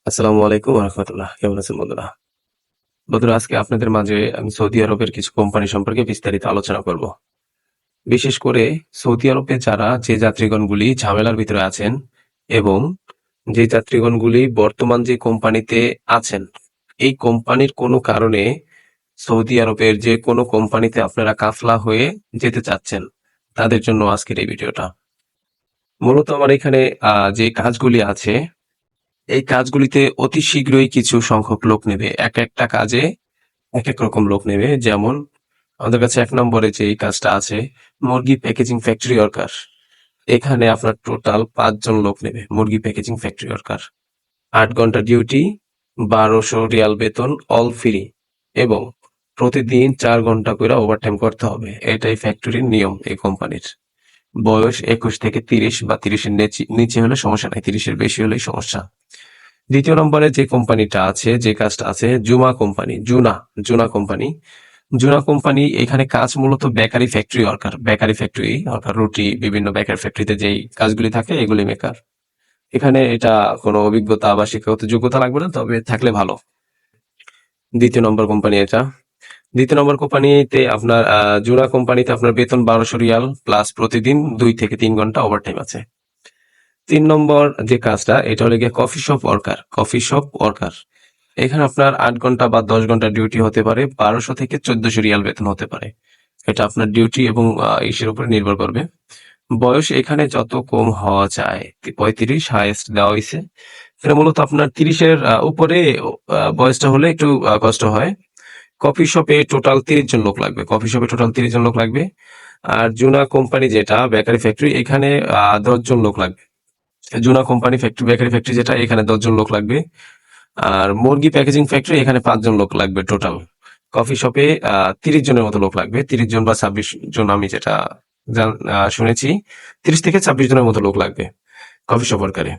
আসসালামু আলাইকুম রহমতুল্লাহ। কেমন আছেন বন্ধুরা? আজকে আপনাদের মাঝে আমি সৌদি আরবের কিছু কোম্পানি সম্পর্কে বিস্তারিত আলোচনা করব। বিশেষ করে সৌদি আরবে যে যাত্রীগণগুলি ঝামেলার ভিতরে আছেন এবং যে যাত্রীগণগুলি বর্তমান যে কোম্পানিতে আছেন, এই কোম্পানির কোনো কারণে সৌদি আরবের যে কোনো কোম্পানিতে আপনারা কাফলা হয়ে যেতে চাচ্ছেন, তাদের জন্য আজকের এই ভিডিওটা। মূলত আমার এখানে যে কাজগুলি আছে, এই কাজগুলিতে অতি শীঘ্রই কিছু সংখ্যক লোক নেবে। একটা কাজে একেক রকম লোক নেবে। যেমন আমাদের কাছে ১ নম্বরে যে এই কাজটা আছে, মুরগি প্যাকেজিং ফ্যাক্টরি ওয়ার্কার। এখানে আপনার টোটাল ৫ জন লোক নেবে, মুরগি প্যাকেজিং ফ্যাক্টরি ওয়ার্কার। ৮ ঘন্টা ডিউটি, ১২০০ রিয়াল বেতন, অল ফ্রি এবং প্রতিদিন ৪ ঘন্টা করে ওভারটাইম করতে হবে। এটাই ফ্যাক্টরির নিয়ম এই কোম্পানির। বয়স ২১ থেকে ৩০ বা ৩০ এর নিচে হলে সমস্যা নাই, ৩০ এর বেশি হলেই সমস্যা। ২য় নম্বরে যে কোম্পানিটা আছে, যে কাজটা আছে, জুনা কোম্পানি। জুনা কোম্পানি এখানে কাজ মূলত বেকারি ফ্যাক্টরি ওয়ার্কার। রুটি, বিভিন্ন বেকারি ফ্যাক্টরিতে যেই কাজগুলি থাকে এগুলি মেকার। এখানে এটা কোনো অভিজ্ঞতা বা শিক্ষাগত যোগ্যতা লাগবে না, তবে থাকলে ভালো। ২য় নম্বর কোম্পানি এটা। ২য় নম্বর কোম্পানিতে আপনার জুনা কোম্পানিতে আপনার বেতন ১২০০ রিয়াল প্লাস প্রতিদিন ২ থেকে ৩ ঘন্টা ওভারটাইম আছে। ৩ নম্বর যে কাজটা, এটা হলো গিয়ে কফি শপ ওয়ার্কার। এখানে আপনার ৮ ঘন্টা বা ১০ ঘন্টা ডিউটি হতে পারে, ১২০০ থেকে ১৪০০ রিয়াল বেতন হতে পারে। এটা আপনার ডিউটি এবং ইসের উপরে নির্ভর করবে। বয়স এখানে যত কম হওয়া যায়, ৩৫ হাইয়েস্ট দেওয়া হয়েছে। এটা মূলত আপনার ৩০ এর উপরে বয়সটা হলে একটু কষ্ট হয়। কফি শপে টোটাল ৩০ জন লোক লাগবে। আর জুনা কোম্পানি যেটা বেকারি ফ্যাক্টরি, এখানে ১০ জন লোক লাগবে। জুনা কোম্পানি বেকারি ফ্যাক্টরি যেটা, এখানে ১০ জন লোক লাগবে। আর মুরগি প্যাকেজিং ফ্যাক্টরি, এখানে ৫ জন লোক লাগবে টোটাল। কফি শপে ৩০ জনের মতো লোক লাগবে, ৩০ জন বা ২৬ জন, আমি যেটা শুনেছি ৩০ থেকে ২৬ জনের মতো লোক লাগবে কফি শপ ওয়ার্কারে।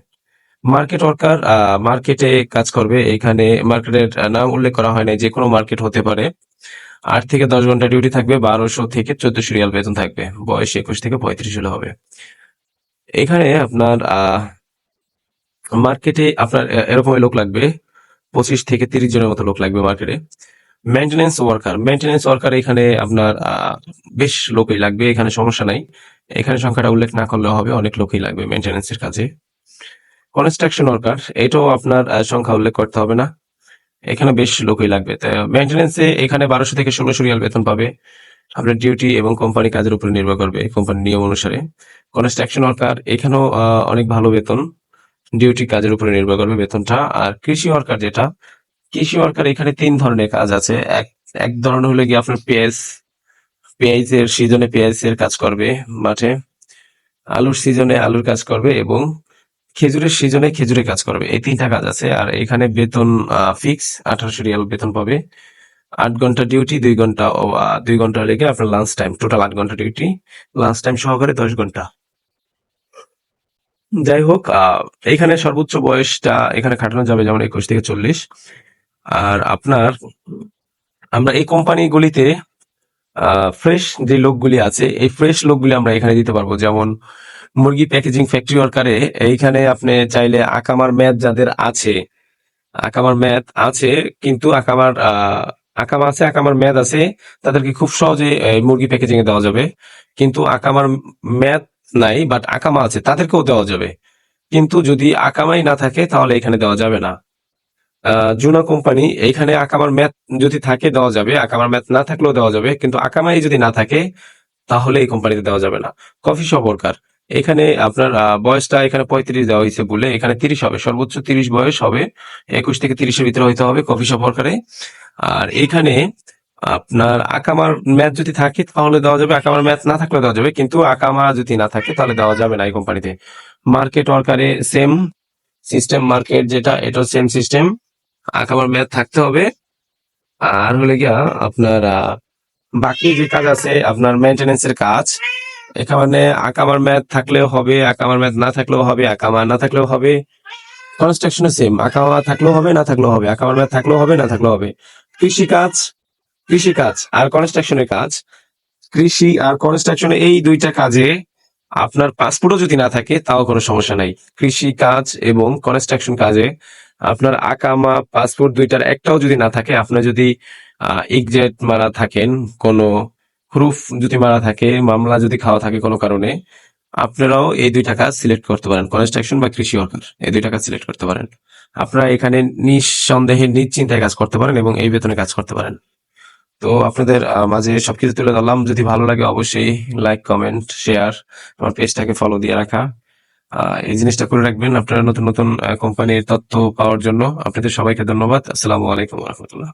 মার্কেট ওয়ার্কার মার্কেটে কাজ করবে। এখানে মার্কেটের নাম উল্লেখ করা হয় নাই, যে কোনো মার্কেট হতে পারে। ৮ থেকে ১০ ঘন্টা ডিউটি থাকবে, ১২০০ থেকে ১৪০০ রিয়াল বেতন থাকবে। বয়স ২১ থেকে ৩৫ হলে হবে। এখানে আপনার মার্কেটে আপনার এরকম লোক লাগবে, ২৫ থেকে ৩০ জনের মতো লোক লাগবে মার্কেটে। মেইনটেনেন্স ওয়ার্কার এখানে আপনার বেশ লোকই লাগবে, এখানে সমস্যা নাই। এখানে সংখ্যাটা উল্লেখ না করলেও হবে, অনেক লোকই লাগবে মেইনটেনেন্সের কাজে। কনস্ট্রাকশন ওয়ার্কার, এটাও আপনার সংখ্যা উল্লেখ করতে হবে না, এখানে বেশ লোকই লাগবে। মেইনটেনেন্সে এখানে ১২০০ থেকে ১৬০০ রিয়াল বেতন পাবে। আপনার ডিউটি এবং কোম্পানি কাজের উপরে নির্ভর করবে, কোম্পানির নিয়ম অনুসারে। কনস্ট্রাকশন ওয়ার্কার, এখানেও অনেক ভালো বেতন, ডিউটি কাজের উপরে নির্ভর করবে বেতনটা। আর কৃষি ওয়ার্কার এখানে ৩ ধরনের কাজ আছে। এক ধরনের হলো গিয়ে আপনার পেঁয়াজের সিজনে পেঁয়াজের কাজ করবে মাঠে, আলুর সিজনে আলুর কাজ করবে এবং খেজুরের সিজনে খেজুরের কাজ করবে। এই ৩টা কাজ আছে। আর এখানে বেতন ফিক্স ১৮০০ রিয়াল বেতন পাবে। ৮ ঘন্টা ডিউটি, ২ ঘন্টা লেগে আপনার লাঞ্চ টাইম, টোটাল ৮ ঘন্টা ডিউটি, লাঞ্চ টাইম সহকারে ১০ ঘন্টা। যাই হোক, এইখানে সর্বোচ্চ বয়সটা এখানে খাটানো যাবে যেমন ২১ থেকে ৪০। আর আমরা এই কোম্পানিগুলিতে ফ্রেশ যে লোকগুলি আছে, এই ফ্রেশ লোকগুলি আমরা এখানে দিতে পারবো। যেমন মুরগি প্যাকেজিং ফ্যাক্টরি ওয়ার্কারে এইখানে আপনি চাইলে আকামার মেয়াদ যাদের আছে, কিন্তু আকামার মেয়াদ আছে, তাদেরকে খুব সহজে মুরগি প্যাকেজিং এ দেওয়া যাবে। কিন্তু আকামার মেয়াদ নাই বাট আকামা আছে, তাদেরকেও দেওয়া যাবে। কিন্তু যদি আকামাই না থাকে তাহলে এখানে দেওয়া যাবে না। জুনা কোম্পানি, এইখানে আকামার ম্যাথ যদি থাকে দেওয়া যাবে, আকামার ম্যাথ না থাকলেও দেওয়া যাবে, কিন্তু আকামাই যদি না থাকে তাহলে এই কোম্পানিতে দেওয়া যাবে না। কফি শপ ওয়ার্কার, এখানে আপনার বয়সটা এখানে ৩৫ দেওয়া হয়েছে বলে এখানে ৩০ হবে, সর্বোচ্চ ৩০ বয়স হবে, ২১ থেকে ৩০-এর ভিতরে হইতে হবে কফি শপ ওয়ার্কারে। আর এখানে আপনার আকামার ম্যাথ যদি থাকে তাহলে দেওয়া যাবে, আকামার ম্যাথ না থাকলে দেওয়া যাবে, কিন্তু আকামা যদি না থাকে তাহলে দেওয়া যাবে না এই কোম্পানিতে। মার্কেট ওয়ার্কারে সেম সিস্টেম, মার্কেট যেটা, এটাও সেম সিস্টেম, আকামার ম্যাথ থাকতে হবে। আর হলে গিয়া আপনার বাকি যে কাজ আছে আপনার মেইনটেনেন্সের কাজ, এখানে আকামার ম্যাথ থাকলেও হবে, আকামার ম্যাথ না থাকলেও হবে, আকামা না থাকলেও হবে। কনস্ট্রাকশনে সেম, আকামা থাকলেও হবে, না থাকলেও হবে, আকামার ম্যাথ থাকলেও হবে, না থাকলেও হবে। কৃষি কাজ আর কনস্ট্রাকশনের কাজ, কৃষি আর কনস্ট্রাকশনে এই দুইটা কাজে আপনার পাসপোর্টও যদি না থাকে তাও কোনো সমস্যা নাই। কৃষি কাজ এবং কনস্ট্রাকশন কাজে আপনার আকামা, পাসপোর্ট ২ টার একটাও যদি না থাকে, আপনার যদি এক্সিট মারা থাকেন, কোনো প্রুফ যদি মারা থাকে, মামলা যদি খাওয়া থাকে কোনো কারণে, আপনারাও এই ২ টা কাজ সিলেক্ট করতে পারেন। কনস্ট্রাকশন বা কৃষি ওয়ার্কার এই ২ টা কাজ সিলেক্ট করতে পারেন। আপনারা এখানে নিঃসন্দেহে নিশ্চিন্তায় কাজ করতে পারেন এবং এই বেতনে কাজ করতে পারেন। তো আপনাদের মাঝে সবকিছু তুলে ধরলাম। যদি ভালো লাগে অবশ্যই লাইক, কমেন্ট, শেয়ার, আমার পেজটাকে ফলো দিয়ে রাখা। এই জিনিসটা করে রাখবেন আপনারা নতুন নতুন কোম্পানির তথ্য পাওয়ার জন্য। আপনাদের সবাইকে ধন্যবাদ। আসসালামু আলাইকুম রহমতুল্লাহ।